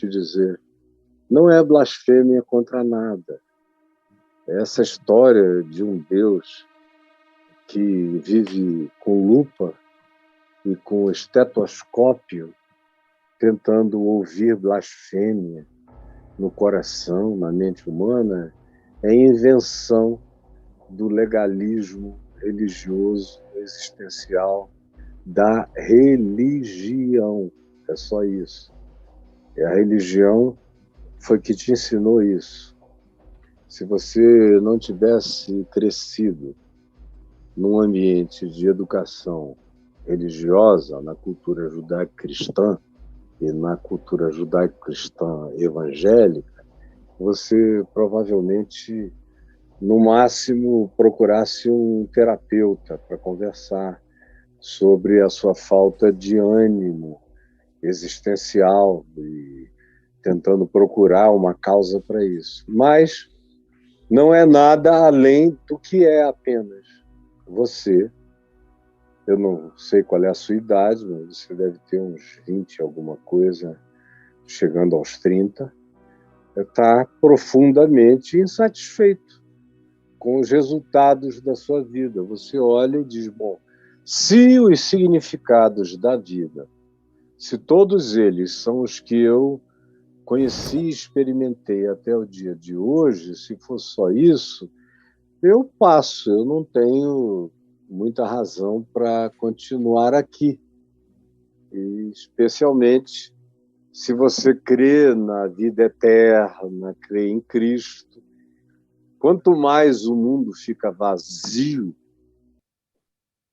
te dizer, não é blasfêmia contra nada. Essa história de um Deus que vive com lupa e com estetoscópio, tentando ouvir blasfêmia no coração, na mente humana, é invenção do legalismo religioso, existencial, da religião. É só isso. E a religião foi que te ensinou isso. Se você não tivesse crescido num ambiente de educação religiosa, na cultura judaico-cristã e na cultura judaico-cristã evangélica, você provavelmente, no máximo, procurasse um terapeuta para conversar sobre a sua falta de ânimo existencial e tentando procurar uma causa para isso. Mas não é nada além do que é apenas você. Eu não sei qual é a sua idade, mas você deve ter uns 20 alguma coisa, chegando aos 30, está profundamente insatisfeito com os resultados da sua vida. Você olha e diz, bom, se os significados da vida, se todos eles são os que eu conheci e experimentei até o dia de hoje, se for só isso, eu passo, eu não tenho muita razão para continuar aqui. E especialmente se você crê na vida eterna, crê em Cristo. Quanto mais o mundo fica vazio,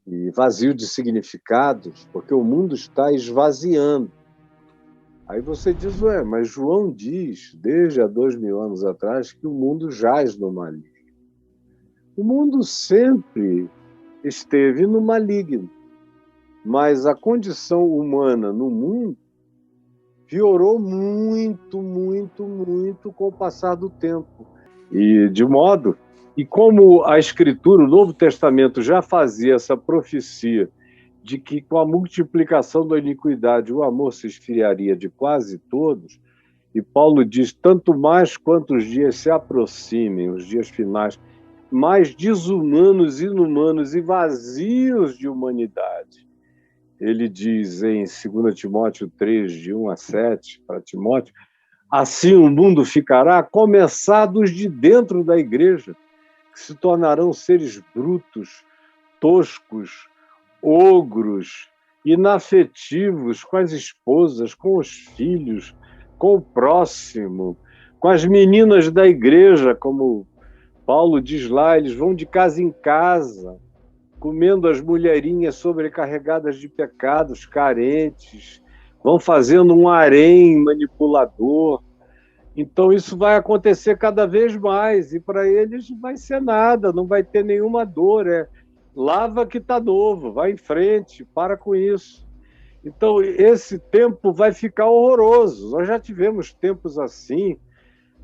e vazio de significados, porque o mundo está esvaziando. Aí você diz, mas João diz, desde há 2000 anos atrás, que o mundo jaz no maligno. O mundo sempre esteve no maligno, mas a condição humana no mundo piorou muito, muito, muito com o passar do tempo. E como a Escritura, o Novo Testamento, já fazia essa profecia de que com a multiplicação da iniquidade o amor se esfriaria de quase todos, e Paulo diz, tanto mais quanto os dias se aproximem, os dias finais, mais desumanos, inumanos e vazios de humanidade. Ele diz em 2 Timóteo 3, de 1 a 7, para Timóteo, assim o mundo ficará, a começar dos de dentro da igreja, que se tornarão seres brutos, toscos, ogros, inafetivos com as esposas, com os filhos, com o próximo, com as meninas da igreja, como Paulo diz lá, eles vão de casa em casa, comendo as mulherinhas sobrecarregadas de pecados, carentes, vão fazendo um harém manipulador. Então isso vai acontecer cada vez mais, e para eles não vai ser nada, não vai ter nenhuma dor, lava que está novo, vai em frente, para com isso. Então esse tempo vai ficar horroroso. Nós já tivemos tempos assim,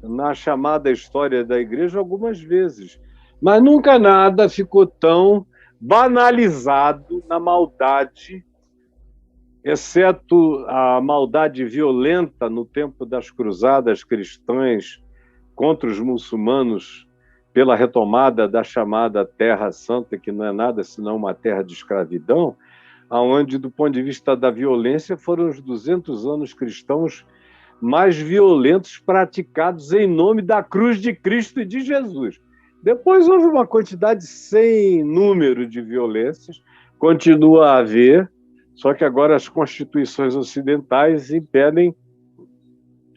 na chamada história da igreja algumas vezes, mas nunca nada ficou tão banalizado na maldade, exceto a maldade violenta no tempo das cruzadas cristãs contra os muçulmanos pela retomada da chamada Terra Santa, que não é nada senão uma terra de escravidão, onde, do ponto de vista da violência, foram os 200 anos cristãos mais violentos praticados em nome da cruz de Cristo e de Jesus. Depois houve uma quantidade sem número de violências, continua a haver, só que agora as constituições ocidentais impedem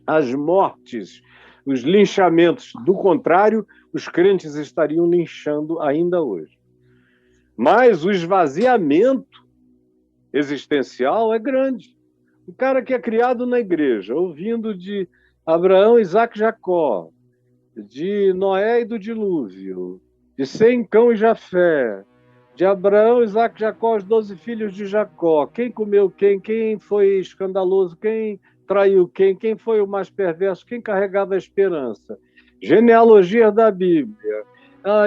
as mortes, os linchamentos. Do contrário, os crentes estariam linchando ainda hoje. Mas o esvaziamento existencial é grande. O cara que é criado na igreja, ouvindo de Abraão, Isaac e Jacó, de Noé e do dilúvio, de Sem, Cão e Jafé, de Abraão, Isaac e Jacó, os 12 filhos de Jacó, quem comeu quem foi escandaloso, quem traiu quem foi o mais perverso, quem carregava a esperança, genealogia da Bíblia,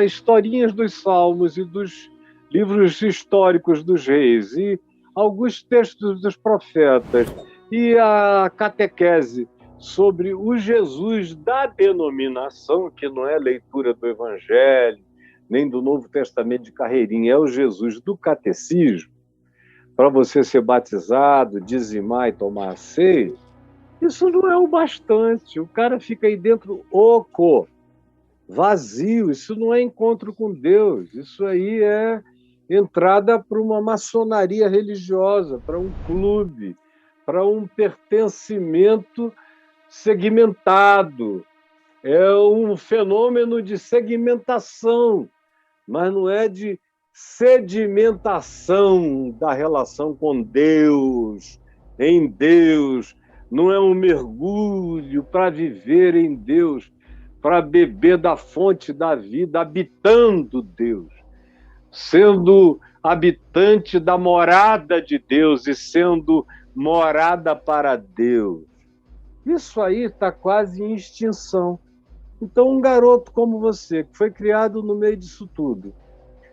historinhas dos Salmos e dos livros históricos dos reis, e alguns textos dos profetas, e a catequese sobre o Jesus da denominação, que não é leitura do Evangelho, nem do Novo Testamento de carreirinha, é o Jesus do catecismo, para você ser batizado, dizimar e tomar a ceia, isso não é o bastante. O cara fica aí dentro oco, vazio. Isso não é encontro com Deus. Isso aí é entrada para uma maçonaria religiosa, para um clube, para um pertencimento segmentado. É um fenômeno de segmentação, mas não é de sedimentação da relação com Deus, em Deus. Não é um mergulho para viver em Deus, para beber da fonte da vida, habitando Deus, sendo habitante da morada de Deus e sendo morada para Deus. Isso aí está quase em extinção. Então, um garoto como você, que foi criado no meio disso tudo,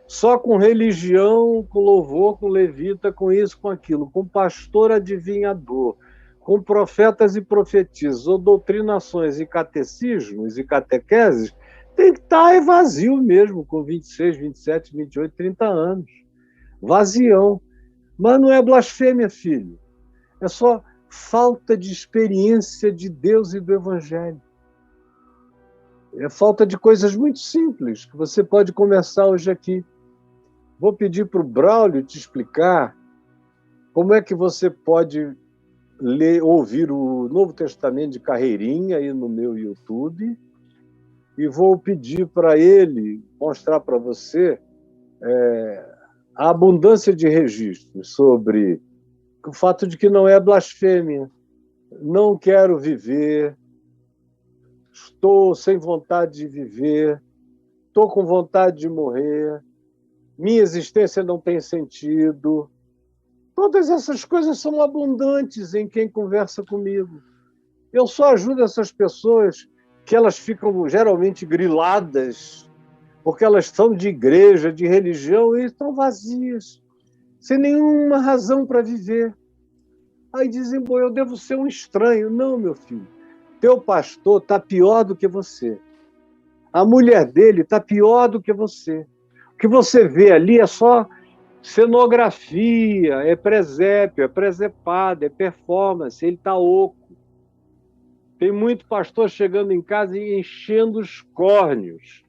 só com religião, com louvor, com levita, com isso, com aquilo, com pastor adivinhador, com profetas e profetisas, ou doutrinações e catecismos e catequeses, tem que estar vazio mesmo, com 26, 27, 28, 30 anos. Vazião. Mas não é blasfêmia, filho. É só falta de experiência de Deus e do Evangelho. É falta de coisas muito simples, que você pode começar hoje aqui. Vou pedir para o Braulio te explicar como é que você pode ouvir o Novo Testamento de carreirinha aí no meu YouTube, e vou pedir para ele mostrar para você a abundância de registros sobre o fato de que não é blasfêmia. Não quero viver, estou sem vontade de viver, estou com vontade de morrer, minha existência não tem sentido. Todas essas coisas são abundantes em quem conversa comigo. Eu só ajudo essas pessoas que elas ficam geralmente griladas, porque elas são de igreja, de religião, e estão vazias, sem nenhuma razão para viver. Aí dizem, eu devo ser um estranho. Não, meu filho, teu pastor está pior do que você. A mulher dele está pior do que você. O que você vê ali é só cenografia, é presépio, é presepada, é performance, ele está oco. Tem muito pastor chegando em casa e enchendo os córneos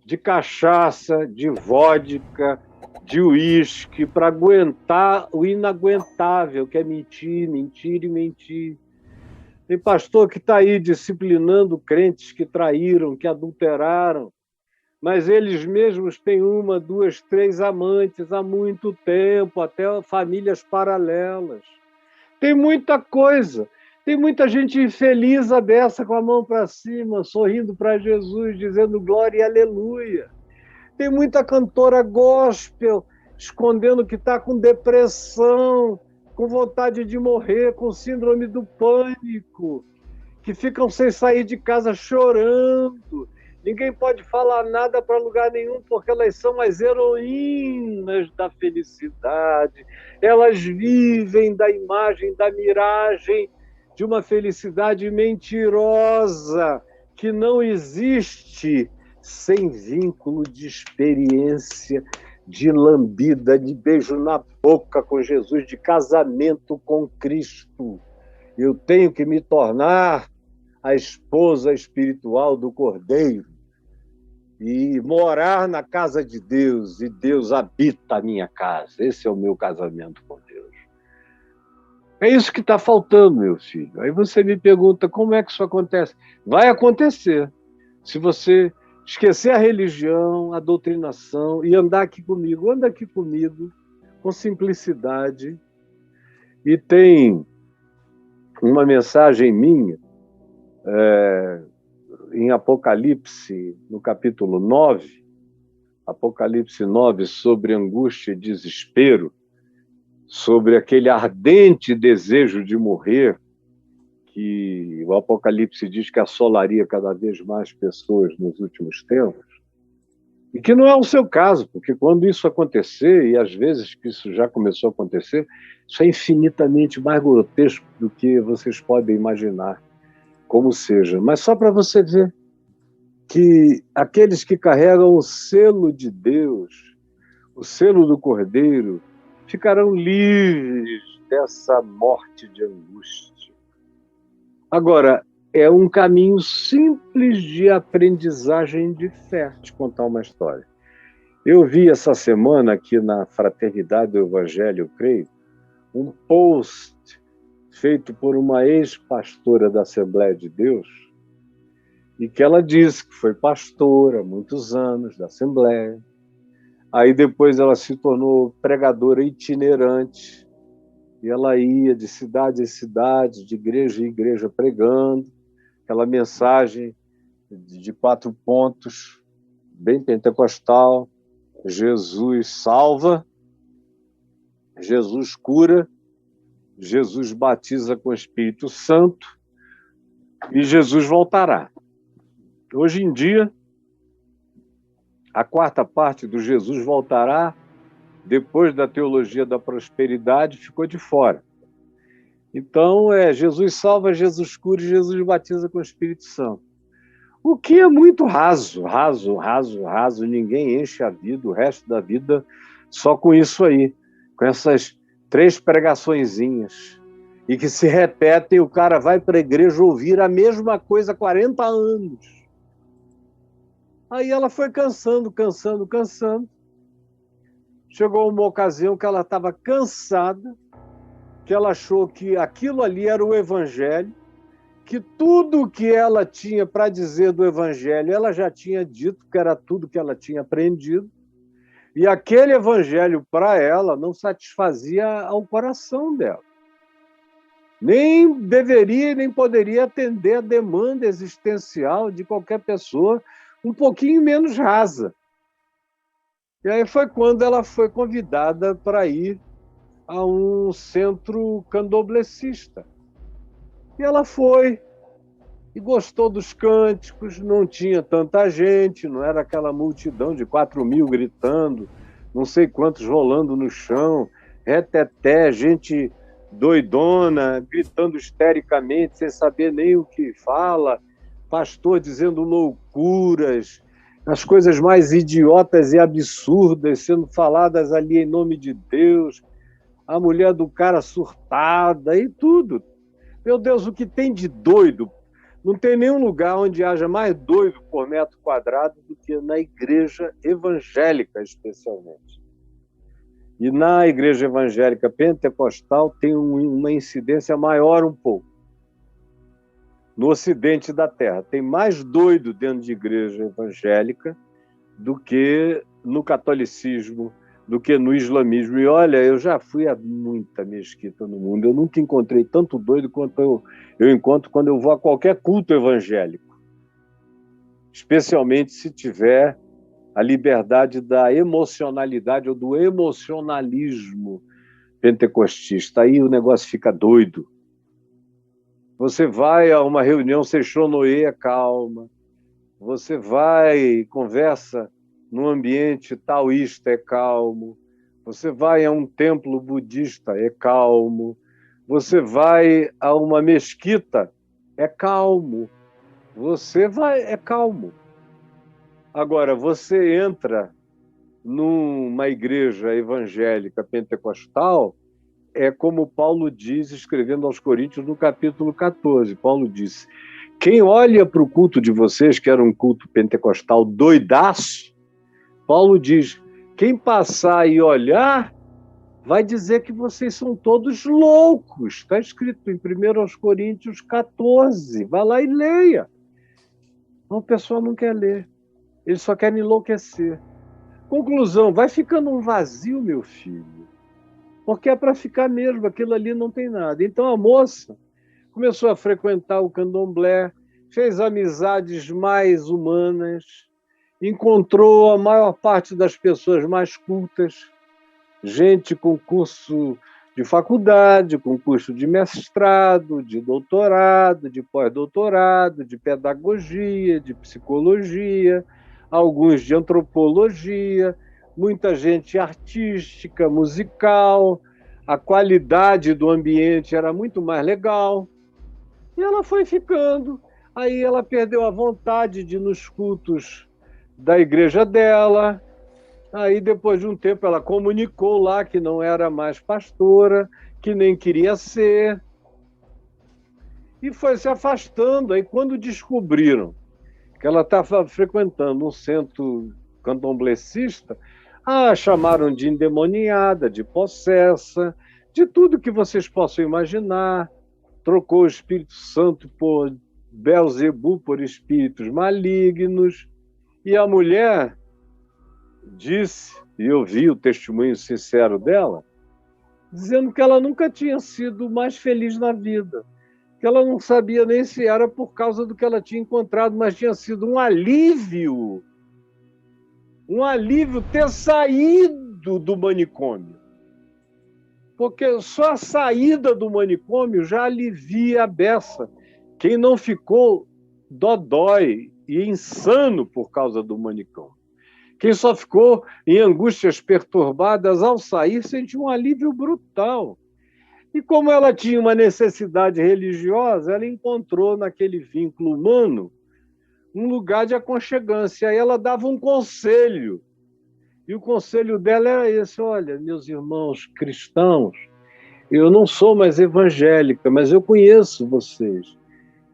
de cachaça, de vodka, de uísque, para aguentar o inaguentável, que é mentir, mentir e mentir. Tem pastor que está aí disciplinando crentes que traíram, que adulteraram, mas eles mesmos têm 1, 2, 3 amantes há muito tempo, até famílias paralelas. Tem muita coisa. Tem muita gente infeliz à beça, com a mão para cima, sorrindo para Jesus, dizendo glória e aleluia. Tem muita cantora gospel escondendo que está com depressão, com vontade de morrer, com síndrome do pânico, que ficam sem sair de casa chorando. Ninguém pode falar nada para lugar nenhum, porque elas são as heroínas da felicidade. Elas vivem da imagem, da miragem de uma felicidade mentirosa, que não existe sem vínculo de experiência, de lambida, de beijo na boca com Jesus, de casamento com Cristo. Eu tenho que me tornar a esposa espiritual do Cordeiro e morar na casa de Deus, e Deus habita a minha casa. Esse é o meu casamento com Deus. É isso que está faltando, meu filho. Aí você me pergunta, como é que isso acontece? Vai acontecer. Se você esquecer a religião, a doutrinação e andar aqui comigo. Anda aqui comigo com simplicidade. E tem uma mensagem minha em Apocalipse, no capítulo 9, Apocalipse 9, sobre angústia e desespero, sobre aquele ardente desejo de morrer, que o Apocalipse diz que assolaria cada vez mais pessoas nos últimos tempos, e que não é o seu caso, porque quando isso acontecer, e às vezes que isso já começou a acontecer, isso é infinitamente mais grotesco do que vocês podem imaginar. como seja. Mas só para você ver que aqueles que carregam o selo de Deus, o selo do Cordeiro, ficarão livres dessa morte de angústia. Agora, é um caminho simples de aprendizagem de fé. Vou te contar uma história. Eu vi essa semana aqui na Fraternidade do Evangelho, eu creio, um post feito por uma ex-pastora da Assembleia de Deus, e que ela disse que foi pastora há muitos anos da Assembleia. Aí depois ela se tornou pregadora itinerante, e ela ia de cidade em cidade, de igreja em igreja, pregando aquela mensagem de 4 pontos, bem pentecostal: Jesus salva, Jesus cura, Jesus batiza com o Espírito Santo e Jesus voltará. Hoje em dia, a 4ª parte do Jesus voltará, depois da teologia da prosperidade, ficou de fora. Então, Jesus salva, Jesus cura e Jesus batiza com o Espírito Santo. O que é muito raso. Ninguém enche a vida, o resto da vida, só com isso aí, com essas 3 pregaçõezinhas, e que se repetem. O cara vai para a igreja ouvir a mesma coisa há 40 anos. Aí ela foi cansando. Chegou uma ocasião que ela estava cansada, que ela achou que aquilo ali era o Evangelho, que tudo que ela tinha para dizer do Evangelho, ela já tinha dito, que era tudo que ela tinha aprendido, e aquele Evangelho, para ela, não satisfazia ao coração dela. Nem deveria, nem poderia atender a demanda existencial de qualquer pessoa um pouquinho menos rasa. E aí foi quando ela foi convidada para ir a um centro candomblessista. E ela foi, e gostou dos cânticos, não tinha tanta gente, não era aquela multidão de 4.000 gritando, não sei quantos rolando no chão, reteté, gente doidona, gritando histericamente, sem saber nem o que fala, pastor dizendo loucuras, as coisas mais idiotas e absurdas sendo faladas ali em nome de Deus, a mulher do cara surtada e tudo. Meu Deus, o que tem de doido? Não tem nenhum lugar onde haja mais doido por metro quadrado do que na igreja evangélica, especialmente. E na igreja evangélica pentecostal tem uma incidência maior um pouco. No ocidente da Terra, tem mais doido dentro de igreja evangélica do que no catolicismo, do que no islamismo. E olha, eu já fui a muita mesquita no mundo, eu nunca encontrei tanto doido quanto eu encontro quando eu vou a qualquer culto evangélico. Especialmente se tiver a liberdade da emocionalidade ou do emocionalismo pentecostista. Aí o negócio fica doido. Você vai a uma reunião Seixonoê, calma. Você vai e conversa num ambiente taoísta, é calmo. Você vai a um templo budista, é calmo. Você vai a uma mesquita, é calmo. Você vai, é calmo. Agora, você entra numa igreja evangélica pentecostal, é como Paulo diz, escrevendo aos Coríntios, no capítulo 14. Paulo disse: quem olha para o culto de vocês, que era um culto pentecostal doidaço, Paulo diz, quem passar e olhar, vai dizer que vocês são todos loucos. Está escrito em 1 Coríntios 14. Vai lá e leia. O pessoal não quer ler. Eles só querem enlouquecer. Conclusão, vai ficando um vazio, meu filho. Porque é para ficar mesmo, aquilo ali não tem nada. Então a moça começou a frequentar o candomblé, fez amizades mais humanas, encontrou a maior parte das pessoas mais cultas, gente com curso de faculdade, com curso de mestrado, de doutorado, de pós-doutorado, de pedagogia, de psicologia, alguns de antropologia, muita gente artística, musical, a qualidade do ambiente era muito mais legal. E ela foi ficando. Aí ela perdeu a vontade de ir nos cultos da igreja dela. Aí, depois de um tempo, ela comunicou lá que não era mais pastora, que nem queria ser, e foi se afastando. Aí, quando descobriram que ela estava frequentando um centro candomblessista, chamaram de endemoniada, de possessa, de tudo que vocês possam imaginar. Trocou o Espírito Santo por Belzebu, por espíritos malignos. E a mulher disse, e eu vi o testemunho sincero dela, dizendo que ela nunca tinha sido mais feliz na vida, que ela não sabia nem se era por causa do que ela tinha encontrado, mas tinha sido um alívio ter saído do manicômio, porque só a saída do manicômio já alivia a beça. Quem não ficou dodói e insano por causa do manicômio. Quem só ficou em angústias perturbadas, ao sair, sentiu um alívio brutal. E como ela tinha uma necessidade religiosa, ela encontrou naquele vínculo humano um lugar de aconchegância. Aí ela dava um conselho. E o conselho dela era esse: olha, meus irmãos cristãos, eu não sou mais evangélica, mas eu conheço vocês.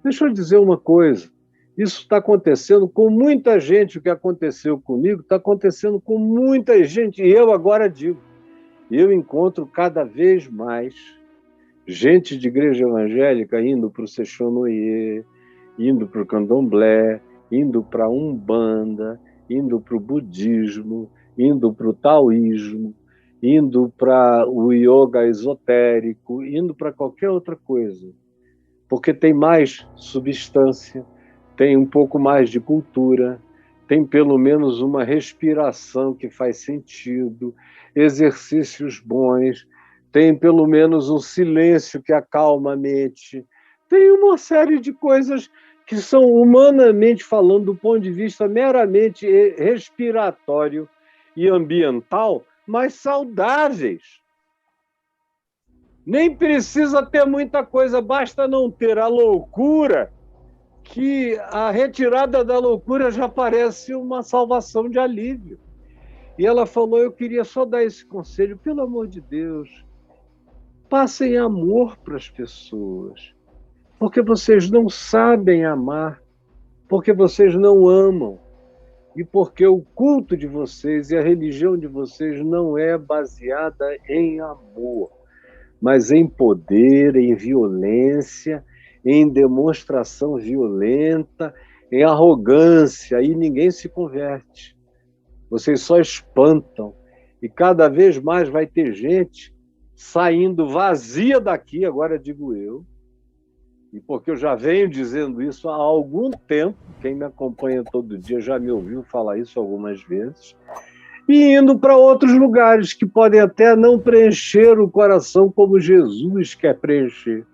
Deixa eu dizer uma coisa. Isso está acontecendo com muita gente. O que aconteceu comigo está acontecendo com muita gente. E eu agora digo, eu encontro cada vez mais gente de igreja evangélica indo para o Seixonoye, indo para o Candomblé, indo para a Umbanda, indo para o budismo, indo para o taoísmo, indo para o yoga esotérico, indo para qualquer outra coisa. Porque tem mais substância, tem um pouco mais de cultura, tem pelo menos uma respiração que faz sentido, exercícios bons, tem pelo menos um silêncio que acalma a mente, tem uma série de coisas que são, humanamente falando, do ponto de vista meramente respiratório e ambiental, mais saudáveis. Nem precisa ter muita coisa, basta não ter a loucura, que a retirada da loucura já parece uma salvação de alívio. E ela falou: eu queria só dar esse conselho, pelo amor de Deus, passem amor para as pessoas, porque vocês não sabem amar, porque vocês não amam, e porque o culto de vocês e a religião de vocês não é baseada em amor, mas em poder, em violência, em demonstração violenta, em arrogância, aí ninguém se converte. Vocês só espantam. E cada vez mais vai ter gente saindo vazia daqui, agora digo eu, e porque eu já venho dizendo isso há algum tempo, quem me acompanha todo dia já me ouviu falar isso algumas vezes, e indo para outros lugares que podem até não preencher o coração como Jesus quer preencher,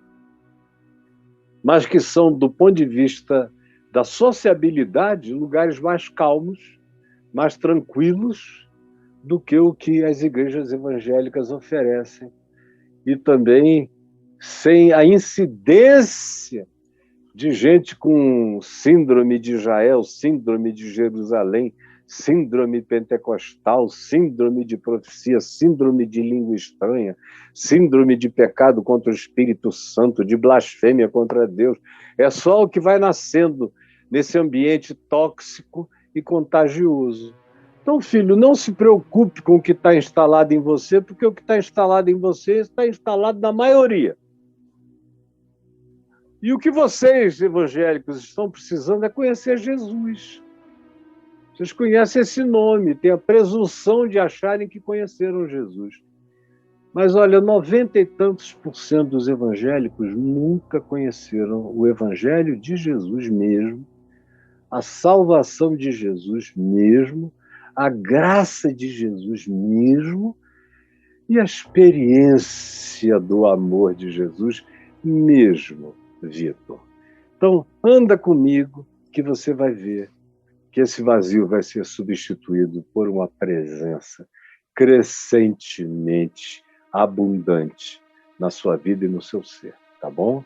mas que são, do ponto de vista da sociabilidade, lugares mais calmos, mais tranquilos do que o que as igrejas evangélicas oferecem. E também sem a incidência de gente com síndrome de Israel, síndrome de Jerusalém, síndrome pentecostal, síndrome de profecia, síndrome de língua estranha, síndrome de pecado contra o Espírito Santo, de blasfêmia contra Deus. É só o que vai nascendo nesse ambiente tóxico e contagioso. Então, filho, não se preocupe com o que está instalado em você, porque o que está instalado em você está instalado na maioria. E o que vocês, evangélicos, estão precisando é conhecer Jesus. Vocês conhecem esse nome, têm a presunção de acharem que conheceram Jesus. Mas, olha, 90 e tantos % dos evangélicos nunca conheceram o evangelho de Jesus mesmo, a salvação de Jesus mesmo, a graça de Jesus mesmo e a experiência do amor de Jesus mesmo, Vitor. Então, anda comigo que você vai ver que esse vazio vai ser substituído por uma presença crescentemente abundante na sua vida e no seu ser, tá bom?